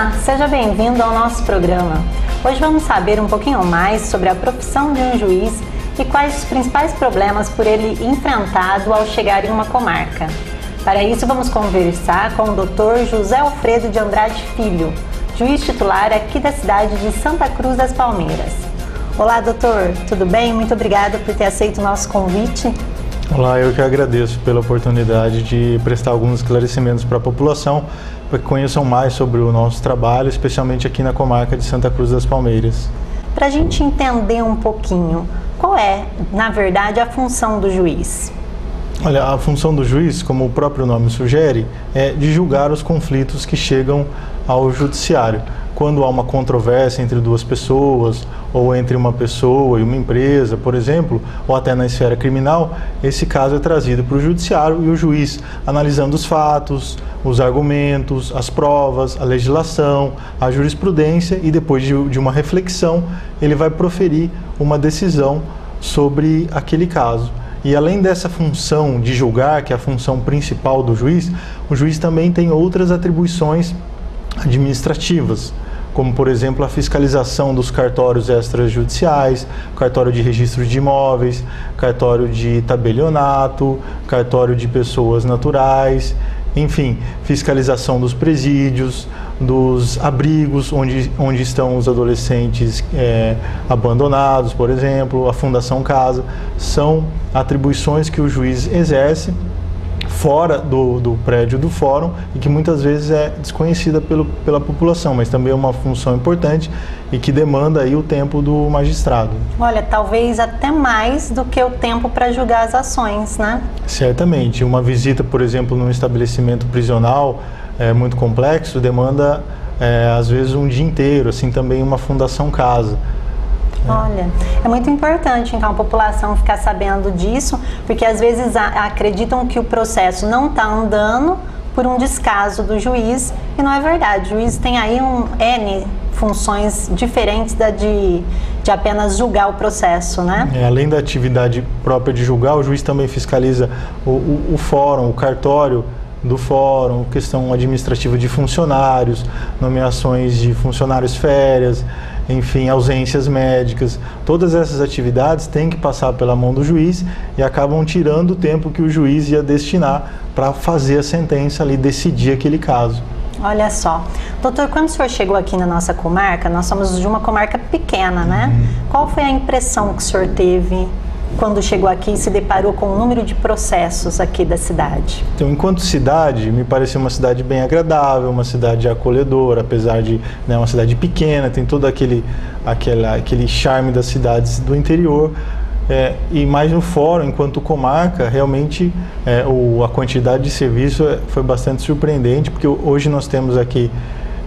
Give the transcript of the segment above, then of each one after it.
Olá, seja bem-vindo ao nosso programa. Hoje vamos saber um pouquinho mais sobre a profissão de um juiz e quais os principais problemas por ele enfrentado ao chegar em uma comarca. Para isso, vamos conversar com o Dr. José Alfredo de Andrade Filho, juiz titular aqui da cidade de Santa Cruz das Palmeiras. Olá, doutor, tudo bem? Muito obrigada por ter aceito o nosso convite. Olá, eu que agradeço pela oportunidade de prestar alguns esclarecimentos para a população, para que conheçam mais sobre o nosso trabalho, especialmente aqui na comarca de Santa Cruz das Palmeiras. Para a gente entender um pouquinho, qual é, na verdade, a função do juiz? Olha, a função do juiz, como o próprio nome sugere, é de julgar os conflitos que chegam ao judiciário. Quando há uma controvérsia entre duas pessoas, ou entre uma pessoa e uma empresa, por exemplo, ou até na esfera criminal, esse caso é trazido para o judiciário e o juiz, analisando os fatos, os argumentos, as provas, a legislação, a jurisprudência e depois de uma reflexão, ele vai proferir uma decisão sobre aquele caso. E além dessa função de julgar, que é a função principal do juiz, o juiz também tem outras atribuições administrativas, como por exemplo a fiscalização dos cartórios extrajudiciais, cartório de registro de imóveis, cartório de tabelionato, cartório de pessoas naturais, enfim, fiscalização dos presídios, dos abrigos onde estão os adolescentes abandonados, por exemplo, a Fundação Casa, são atribuições que o juiz exerce fora do prédio do fórum e que muitas vezes é desconhecida pela população, mas também é uma função importante e que demanda aí o tempo do magistrado. Olha, talvez até mais do que o tempo para julgar as ações, né? Certamente. Uma visita, por exemplo, num estabelecimento prisional muito complexo demanda, às vezes, um dia inteiro, assim também uma Fundação Casa. Olha, é muito importante então a população ficar sabendo disso, porque às vezes acreditam que o processo não está andando por um descaso do juiz e não é verdade. O juiz tem aí N funções diferentes de apenas julgar o processo, né? Além da atividade própria de julgar, o juiz também fiscaliza o fórum, o cartório do fórum, questão administrativa de funcionários, nomeações de funcionários, férias, enfim, ausências médicas. Todas essas atividades têm que passar pela mão do juiz e acabam tirando o tempo que o juiz ia destinar para fazer a sentença ali, decidir aquele caso. Olha só. Doutor, quando o senhor chegou aqui na nossa comarca, nós somos de uma comarca pequena, né? Qual foi a impressão que o senhor teve quando chegou aqui e se deparou com o número de processos aqui da cidade? Então, enquanto cidade, me pareceu uma cidade bem agradável, uma cidade acolhedora, apesar de uma cidade pequena, tem todo aquele charme das cidades do interior. E mais no fórum, enquanto comarca, realmente a quantidade de serviço foi bastante surpreendente, porque hoje nós temos aqui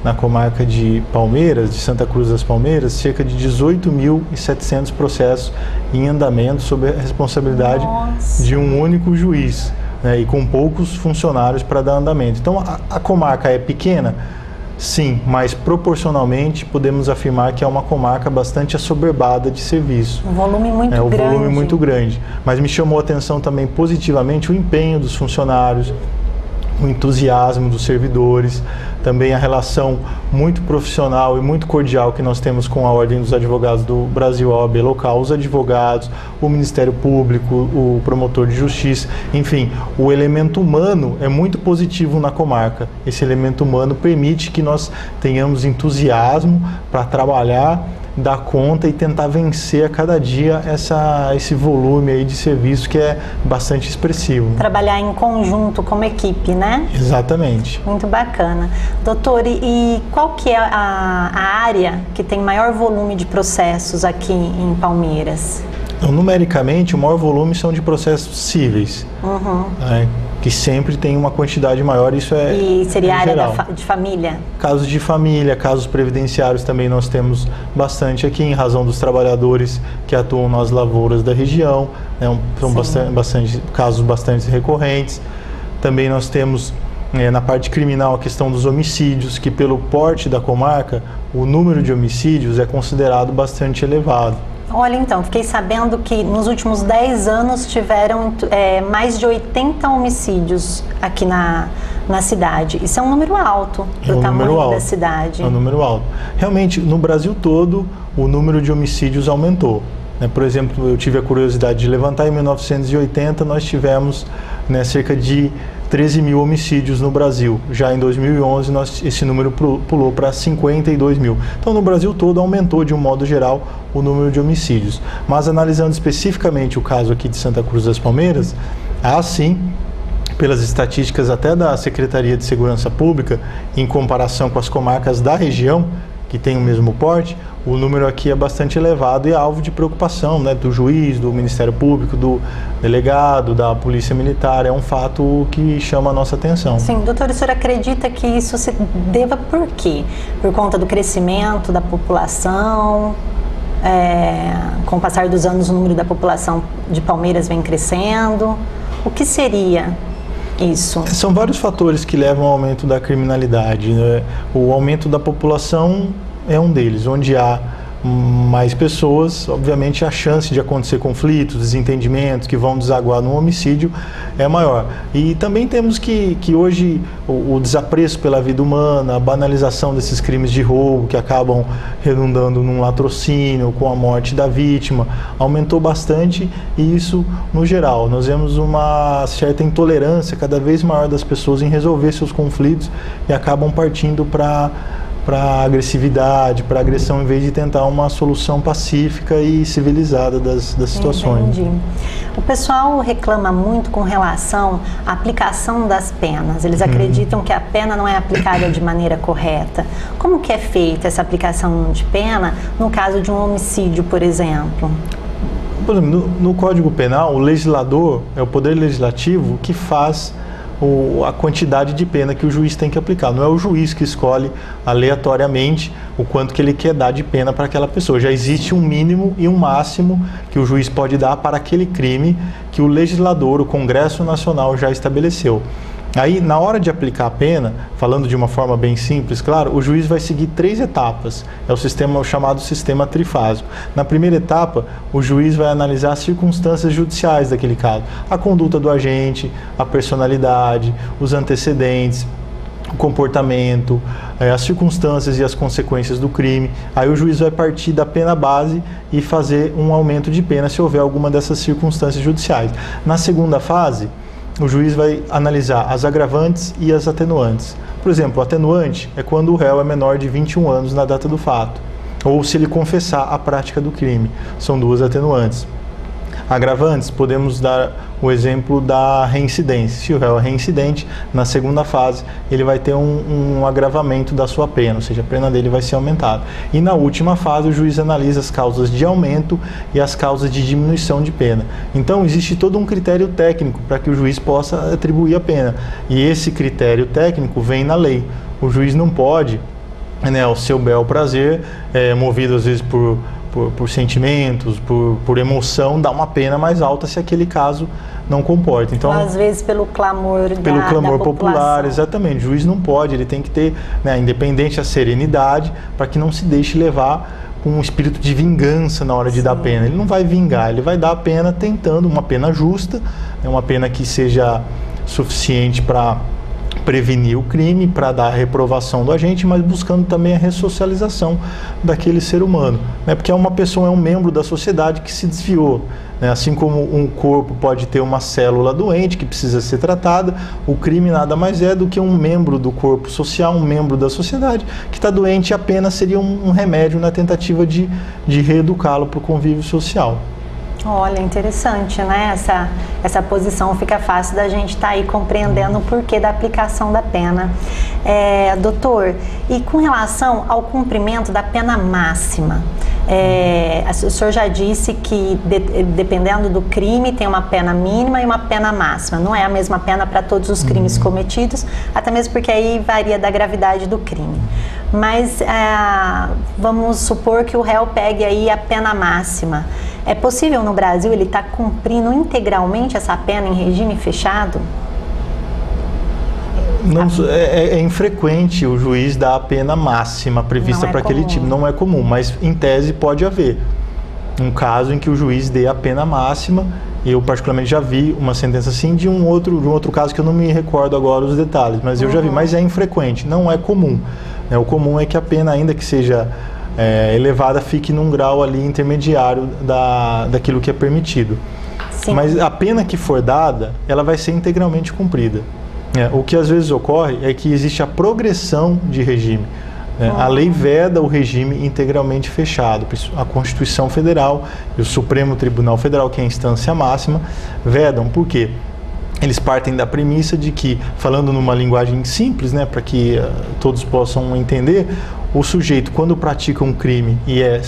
na comarca de Palmeiras, de Santa Cruz das Palmeiras, cerca de 18.700 processos em andamento sob a responsabilidade de um único juiz, né, e com poucos funcionários para dar andamento. Então, a comarca é pequena? Sim, mas proporcionalmente podemos afirmar que é uma comarca bastante assoberbada de serviço. Um volume muito grande. Um volume muito grande. Mas me chamou a atenção também positivamente o empenho dos funcionários, o entusiasmo dos servidores, também a relação muito profissional e muito cordial que nós temos com a Ordem dos Advogados do Brasil, a OAB local, os advogados, o Ministério Público, o promotor de justiça, enfim, o elemento humano é muito positivo na comarca. Esse elemento humano permite que nós tenhamos entusiasmo para trabalhar, dar conta e tentar vencer a cada dia esse volume aí de serviço que é bastante expressivo. Trabalhar em conjunto como equipe, né? Exatamente. Muito bacana. Doutor, e qual que é a área que tem maior volume de processos aqui em Palmeiras? Então, numericamente, o maior volume são de processos cíveis, né, que sempre tem uma quantidade maior, isso é E seria a área geral. de família? Casos de família, casos previdenciários também nós temos bastante aqui, em razão dos trabalhadores que atuam nas lavouras da região, né, são casos bastante recorrentes. Também nós temos, na parte criminal, a questão dos homicídios, que pelo porte da comarca, o número de homicídios é considerado bastante elevado. Olha, então, fiquei sabendo que nos últimos 10 anos tiveram mais de 80 homicídios aqui na na cidade. Isso é um número alto para o tamanho da cidade. É um número alto. Realmente, no Brasil todo, o número de homicídios aumentou. Por exemplo, eu tive a curiosidade de levantar, em 1980 nós tivemos cerca de 13 mil homicídios no Brasil. Já em 2011 esse número pulou para 52 mil. Então no Brasil todo aumentou de um modo geral o número de homicídios. Mas analisando especificamente o caso aqui de Santa Cruz das Palmeiras, há sim, pelas estatísticas até da Secretaria de Segurança Pública, em comparação com as comarcas da região, que tem o mesmo porte, o número aqui é bastante elevado e é alvo de preocupação, do juiz, do Ministério Público, do delegado, da Polícia Militar. É um fato que chama a nossa atenção. Sim, doutor, o senhor acredita que isso se deva por quê? Por conta do crescimento da população? Com o passar dos anos, o número da população de Palmeiras vem crescendo. O que seria isso? São vários fatores que levam ao aumento da criminalidade. O aumento da população é um deles. Onde há mais pessoas, obviamente a chance de acontecer conflitos, desentendimentos que vão desaguar no homicídio é maior. E também temos que hoje o desapreço pela vida humana, a banalização desses crimes de roubo que acabam redundando num latrocínio com a morte da vítima, aumentou bastante, e isso no geral. Nós vemos uma certa intolerância cada vez maior das pessoas em resolver seus conflitos e acabam partindo para agressividade, para agressão, em vez de tentar uma solução pacífica e civilizada das situações. Entendi. O pessoal reclama muito com relação à aplicação das penas. Eles acreditam que a pena não é aplicada de maneira correta. Como que é feita essa aplicação de pena no caso de um homicídio, por exemplo? Por exemplo, no Código Penal, o legislador, é o Poder Legislativo que faz a quantidade de pena que o juiz tem que aplicar. Não é o juiz que escolhe aleatoriamente o quanto que ele quer dar de pena para aquela pessoa. Já existe um mínimo e um máximo que o juiz pode dar para aquele crime que o legislador, o Congresso Nacional, já estabeleceu. Aí, na hora de aplicar a pena, falando de uma forma bem simples, claro, o juiz vai seguir 3 etapas. É o chamado sistema trifásico. Na primeira etapa, o juiz vai analisar as circunstâncias judiciais daquele caso. A conduta do agente, a personalidade, os antecedentes, o comportamento, as circunstâncias e as consequências do crime. Aí o juiz vai partir da pena base e fazer um aumento de pena se houver alguma dessas circunstâncias judiciais. Na segunda fase, o juiz vai analisar as agravantes e as atenuantes. Por exemplo, o atenuante é quando o réu é menor de 21 anos na data do fato, ou se ele confessar a prática do crime. São 2 atenuantes. Agravantes, podemos dar o exemplo da reincidência. Se o réu é reincidente, na segunda fase, ele vai ter um agravamento da sua pena, ou seja, a pena dele vai ser aumentada. E na última fase, o juiz analisa as causas de aumento e as causas de diminuição de pena. Então, existe todo um critério técnico para que o juiz possa atribuir a pena. E esse critério técnico vem na lei. O juiz não pode, ao seu bel prazer, movido às vezes por sentimentos, por emoção, dar uma pena mais alta se aquele caso não comporta. Então, às vezes pelo clamor da popular, exatamente. O juiz não pode, ele tem que ter, independente a serenidade, para que não se deixe levar com um espírito de vingança na hora de dar pena. Ele não vai vingar, ele vai dar a pena tentando uma pena justa, uma pena que seja suficiente para prevenir o crime, para dar a reprovação do agente, mas buscando também a ressocialização daquele ser humano, porque uma pessoa é um membro da sociedade que se desviou, assim como um corpo pode ter uma célula doente que precisa ser tratada, o crime nada mais é do que um membro do corpo social, um membro da sociedade que está doente, e apenas seria um remédio na tentativa de reeducá-lo para o convívio social. Olha, interessante, né? Essa posição, fica fácil da gente estar aí compreendendo o porquê da aplicação da pena. Doutor, e com relação ao cumprimento da pena máxima, o senhor já disse que dependendo do crime tem uma pena mínima e uma pena máxima. Não é a mesma pena para todos os crimes cometidos, até mesmo porque aí varia da gravidade do crime. Mas vamos supor que o réu pegue aí a pena máxima. É possível no Brasil ele estar cumprindo integralmente essa pena em regime fechado? Não, é infrequente o juiz dar a pena máxima prevista para aquele tipo. Não é comum, mas em tese pode haver. um caso em que o juiz dê a pena máxima. Eu particularmente já vi uma sentença assim de um outro caso que eu não me recordo agora os detalhes, mas eu já vi, mas é infrequente, não é comum. O comum é que a pena, ainda que seja elevada, fique num grau ali intermediário daquilo que é permitido. Sim. Mas a pena que for dada, ela vai ser integralmente cumprida. O que às vezes ocorre é que existe a progressão de regime. A lei veda o regime integralmente fechado. A Constituição Federal e o Supremo Tribunal Federal, que é a instância máxima, vedam. Por quê? Eles partem da premissa de que, falando numa linguagem simples, para que todos possam entender, o sujeito, quando pratica um crime e é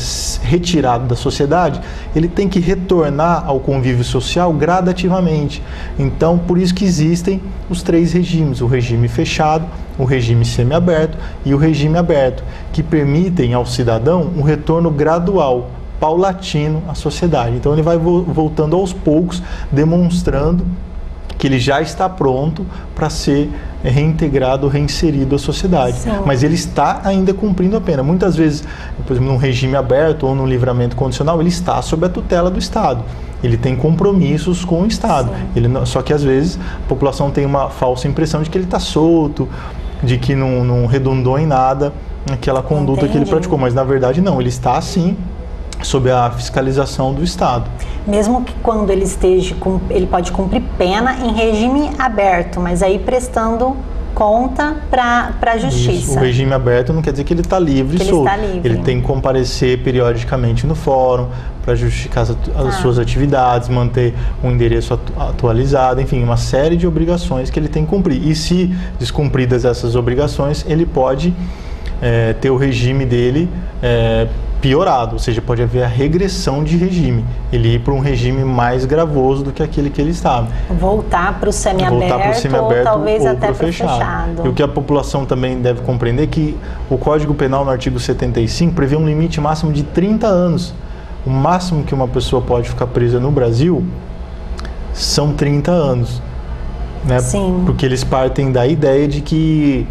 retirado da sociedade, ele tem que retornar ao convívio social gradativamente. Então, por isso que existem os 3 regimes, o regime fechado, o regime semiaberto e o regime aberto, que permitem ao cidadão um retorno gradual, paulatino à sociedade. Então, ele vai voltando aos poucos, demonstrando que ele já está pronto para ser reintegrado, reinserido à sociedade. Sim. Mas ele está ainda cumprindo a pena. Muitas vezes, por exemplo, num regime aberto ou num livramento condicional, ele está sob a tutela do Estado. Ele tem compromissos com o Estado. Só que às vezes a população tem uma falsa impressão de que ele está solto, de que não redundou em nada aquela conduta que ele praticou. Mas na verdade não, ele está sim sob a fiscalização do Estado. Mesmo que quando ele esteja, ele pode cumprir pena em regime aberto, mas aí prestando conta para a justiça. Isso. O regime aberto não quer dizer que ele está livre e solto. Ele tem que comparecer periodicamente no fórum para justificar as suas atividades, manter um endereço atualizado, enfim, uma série de obrigações que ele tem que cumprir. E se descumpridas essas obrigações, ele pode ter o regime dele piorado, ou seja, pode haver a regressão de regime, ele ir para um regime mais gravoso do que aquele que ele estava. Voltar para o semiaberto ou talvez até para o fechado. E o que a população também deve compreender é que o Código Penal, no artigo 75, prevê um limite máximo de 30 anos. O máximo que uma pessoa pode ficar presa no Brasil são 30 anos. Sim. Porque eles partem da ideia de que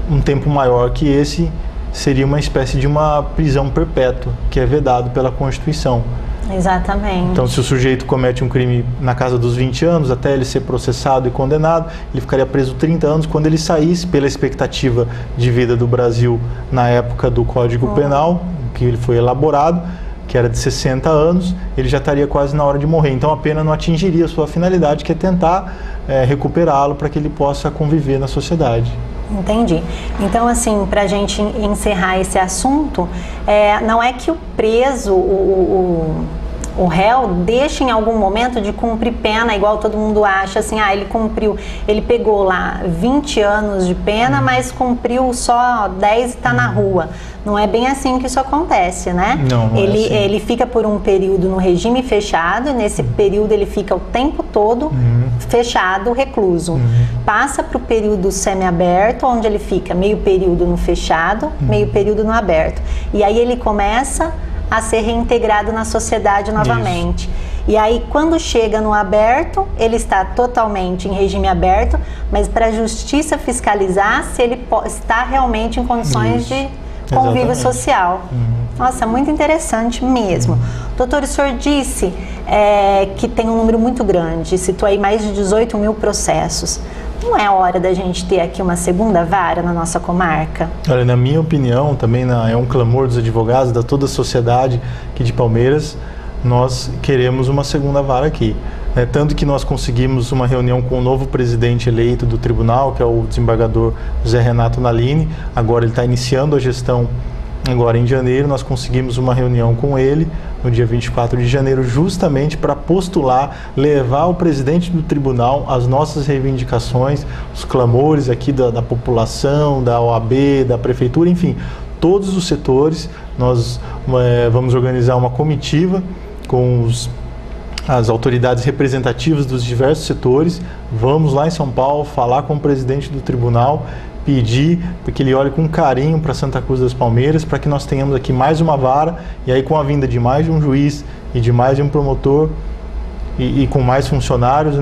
um tempo maior que esse seria uma espécie de uma prisão perpétua, que é vedado pela Constituição. Exatamente. Então, se o sujeito comete um crime na casa dos 20 anos, até ele ser processado e condenado, ele ficaria preso 30 anos. Quando ele saísse, pela expectativa de vida do Brasil na época do Código Penal, que ele foi elaborado, que era de 60 anos, ele já estaria quase na hora de morrer. Então, a pena não atingiria a sua finalidade, que é tentar recuperá-lo para que ele possa conviver na sociedade. Entendi. Então, assim, para a gente encerrar esse assunto, não é que o preso, o réu, deixa em algum momento de cumprir pena, igual todo mundo acha, assim, ele pegou lá 20 anos de pena, mas cumpriu só 10 e está na rua. Não é bem assim que isso acontece, né? Não é assim. Ele fica por um período no regime fechado, e nesse período ele fica o tempo todo fechado, recluso. Passa para o período semiaberto, onde ele fica meio período no fechado, meio período no aberto. E aí ele começa a ser reintegrado na sociedade novamente. Isso. E aí, quando chega no aberto, ele está totalmente em regime aberto, mas para a justiça fiscalizar se ele está realmente em condições de convívio social. Nossa, muito interessante mesmo. Doutor, o senhor disse que tem um número muito grande, citou aí mais de 18 mil processos. Não é hora da gente ter aqui uma segunda vara na nossa comarca? Olha, na minha opinião, também é um clamor dos advogados, da toda a sociedade aqui de Palmeiras, nós queremos uma segunda vara aqui. Tanto que nós conseguimos uma reunião com o novo presidente eleito do tribunal, que é o desembargador José Renato Nalini. Agora ele está iniciando a gestão agora em janeiro. Nós conseguimos uma reunião com ele no dia 24 de janeiro, justamente para postular, levar ao presidente do tribunal as nossas reivindicações, os clamores aqui da população, da OAB, da prefeitura, enfim, todos os setores. Nós vamos organizar uma comitiva com as autoridades representativas dos diversos setores. Vamos lá em São Paulo falar com o presidente do tribunal, pedir para que ele olhe com carinho para Santa Cruz das Palmeiras, para que nós tenhamos aqui mais uma vara, e aí com a vinda de mais de um juiz e de mais de um promotor e com mais funcionários,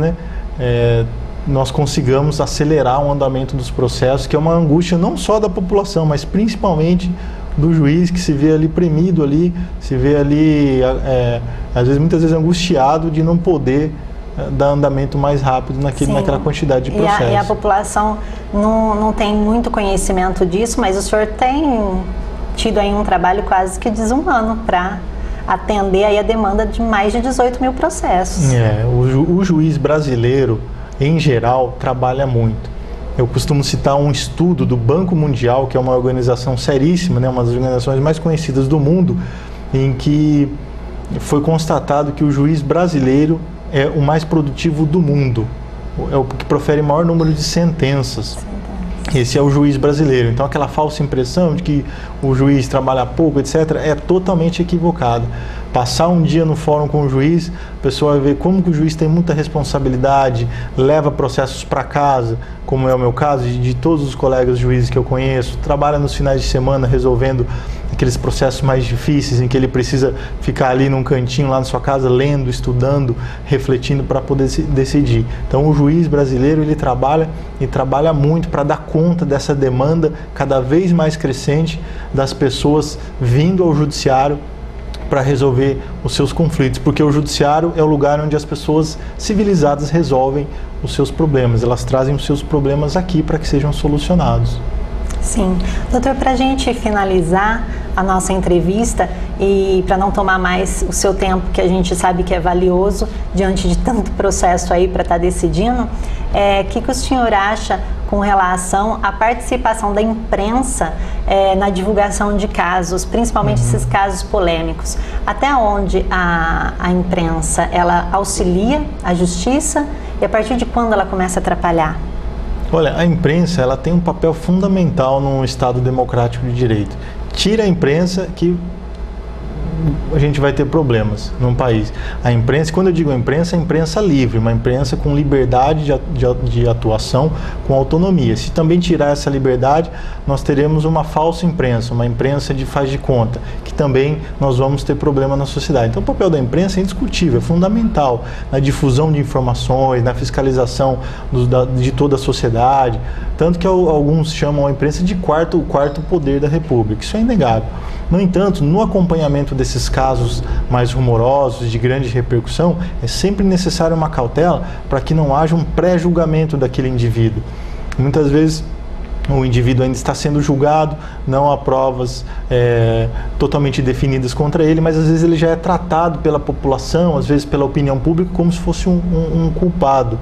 nós consigamos acelerar o andamento dos processos, que é uma angústia não só da população, mas principalmente do juiz, que se vê ali premido ali, se vê ali, muitas vezes angustiado de não poder dar andamento mais rápido naquela quantidade de processos. E a população não tem muito conhecimento disso, mas o senhor tem tido aí um trabalho quase que desumano para atender aí a demanda de mais de 18 mil processos. O juiz brasileiro, em geral, trabalha muito. Eu costumo citar um estudo do Banco Mundial, que é uma organização seríssima, né, uma das organizações mais conhecidas do mundo, em que foi constatado que o juiz brasileiro é o mais produtivo do mundo, é o que profere o maior número de sentenças. Esse é o juiz brasileiro. Então aquela falsa impressão de que o juiz trabalha pouco, etc., é totalmente equivocada. Passar um dia no fórum com o juiz, a pessoa vai ver como que o juiz tem muita responsabilidade, leva processos para casa, como é o meu caso, de todos os colegas juízes que eu conheço, trabalha nos finais de semana resolvendo aqueles processos mais difíceis, em que ele precisa ficar ali num cantinho lá na sua casa, lendo, estudando, refletindo para poder decidir. Então o juiz brasileiro, ele trabalha muito para dar conta dessa demanda cada vez mais crescente das pessoas vindo ao judiciário para resolver os seus conflitos, porque o judiciário é o lugar onde as pessoas civilizadas resolvem os seus problemas, elas trazem os seus problemas aqui para que sejam solucionados. Sim. Doutor, para a gente finalizar a nossa entrevista e para não tomar mais o seu tempo, que a gente sabe que é valioso diante de tanto processo aí para estar decidindo, o que o senhor acha com relação à participação da imprensa na divulgação de casos, principalmente esses casos polêmicos? Até onde a imprensa ela auxilia a justiça e a partir de quando ela começa a atrapalhar? Olha, a imprensa ela tem um papel fundamental num Estado democrático de direito. Tira a imprensa que a gente vai ter problemas num país. A imprensa, quando eu digo imprensa, é a imprensa livre, uma imprensa com liberdade de atuação, com autonomia. Se também tirar essa liberdade, nós teremos uma falsa imprensa, uma imprensa de faz de conta, que também nós vamos ter problema na sociedade. Então o papel da imprensa é indiscutível, é fundamental na difusão de informações, na fiscalização de toda a sociedade, tanto que alguns chamam a imprensa de o quarto poder da República. Isso é inegável. No entanto, no acompanhamento desses casos mais rumorosos, de grande repercussão, é sempre necessário uma cautela para que não haja um pré-julgamento daquele indivíduo. Muitas vezes o indivíduo ainda está sendo julgado, não há provas totalmente definidas contra ele, mas às vezes ele já é tratado pela população, às vezes pela opinião pública, como se fosse um culpado.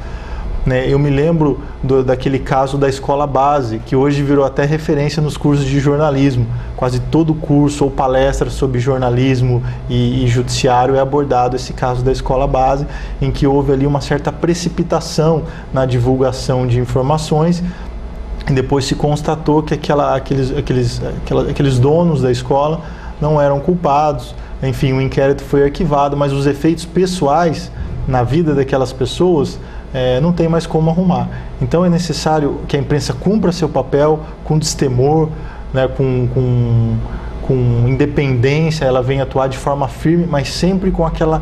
Eu me lembro daquele caso da escola base, que hoje virou até referência nos cursos de jornalismo. Quase todo curso ou palestra sobre jornalismo e judiciário é abordado esse caso da escola base, em que houve ali uma certa precipitação na divulgação de informações, e depois se constatou que aqueles donos da escola não eram culpados. Enfim, o inquérito foi arquivado, mas os efeitos pessoais na vida daquelas pessoas não tem mais como arrumar. Então é necessário que a imprensa cumpra seu papel com destemor, com independência, ela venha atuar de forma firme, mas sempre com aquela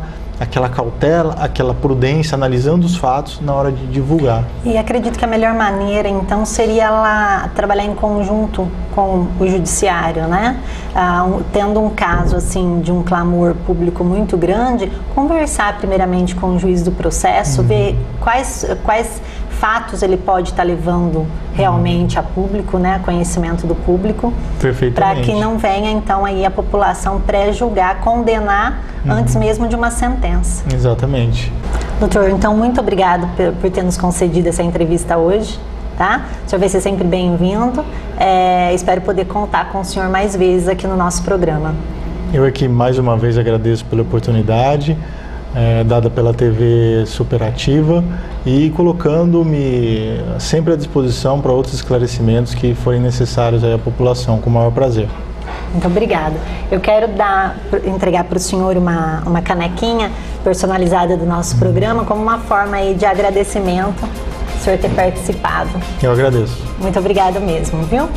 cautela, aquela prudência, analisando os fatos na hora de divulgar. E acredito que a melhor maneira, então, seria ela trabalhar em conjunto com o judiciário, né? Tendo um caso, assim, de um clamor público muito grande, conversar primeiramente com o juiz do processo, ver quais fatos ele pode estar levando realmente a público, né, conhecimento do público, para que não venha então aí a população pré-julgar, condenar antes mesmo de uma sentença. Exatamente. Doutor, então muito obrigado por ter nos concedido essa entrevista hoje, tá? O senhor vai ser sempre bem-vindo. Espero poder contar com o senhor mais vezes aqui no nosso programa. Eu aqui mais uma vez agradeço pela oportunidade dada pela TV Superativa e colocando-me sempre à disposição para outros esclarecimentos que forem necessários à população, com o maior prazer. Muito obrigada. Eu quero entregar para o senhor uma canequinha personalizada do nosso programa como uma forma aí de agradecimento o senhor ter participado. Eu agradeço. Muito obrigada mesmo, viu?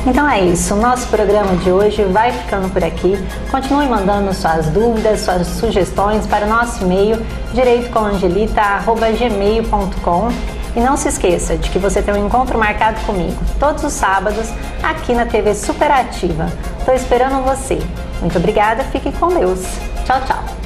Então é isso, o nosso programa de hoje vai ficando por aqui. Continue mandando suas dúvidas, suas sugestões para o nosso e-mail direitocomangelita@gmail.com. E não se esqueça de que você tem um encontro marcado comigo todos os sábados aqui na TV Superativa. Estou esperando você. Muito obrigada, fique com Deus. Tchau, tchau.